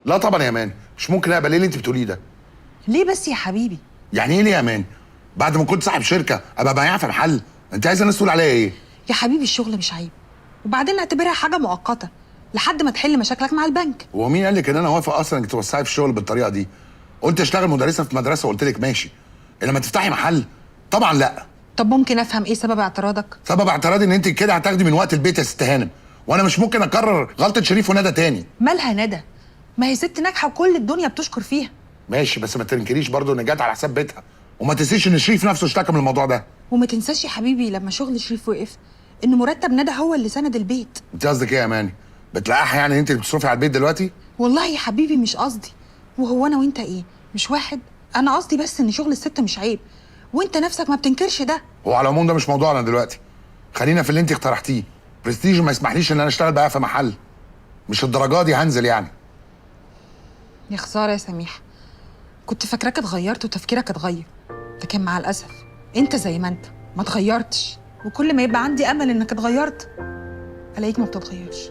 لا طبعا يا امان، مش ممكن اقبل ايه اللي انت بتقوليه ده. ليه بس يا حبيبي؟ يعني ايه ليه يا امان؟ بعد ما كنت صاحب شركه ابقى بياع في محل؟ انت عايز الناس تقول عليا ايه؟ يا حبيبي الشغل مش عيب، وبعدين اعتبرها حاجه مؤقته لحد ما تحل مشاكلك مع البنك. هو مين قال لك ان انا وافق اصلا انك توسعي في الشغل بالطريقه دي؟ قلت اشتغل مدرسه في مدرسه وقلت لك ماشي، انما تفتحي محل طبعا لا. طب ممكن افهم ايه سبب اعتراضك؟ سبب اعتراضي ان انت كده هتاخدي من وقت البيت يا ست هانم، وانا مش ممكن اكرر غلطه شريف وندى تاني. مالها ندى؟ ما هي ست ناجحه وكل الدنيا بتشكر فيها. ماشي، بس ما تنكريش برضه ان جت على حساب بيتها، وما تنسيش ان شريف نفسه اشتكى من الموضوع ده. وما تنساش يا حبيبي لما شغل شريف وقف ان مرتب ندى هو اللي سند البيت. انت قصدك ايه يا اماني؟ بتلقحي يعني انت اللي بتصرفي على البيت دلوقتي؟ والله يا حبيبي مش قصدي، وهو انا وانت ايه مش واحد؟ انا قصدي بس ان شغل الست مش عيب، وانت نفسك ما بتنكرش ده. هو على العموم ده مش موضوعنا دلوقتي، خلينا في اللي انت اقترحتيه. برستيج ما يسمحليش ان انا اشتغل بقى في محل، مش الدرجات دي هنزل يعني. يا خساره يا سميح، كنت فاكراك اتغيرت وتفكيرك اتغير، لكن مع الاسف انت زي ما انت ما اتغيرتش، وكل ما يبقى عندي امل انك اتغيرت الاقيك ما بتتغيرش.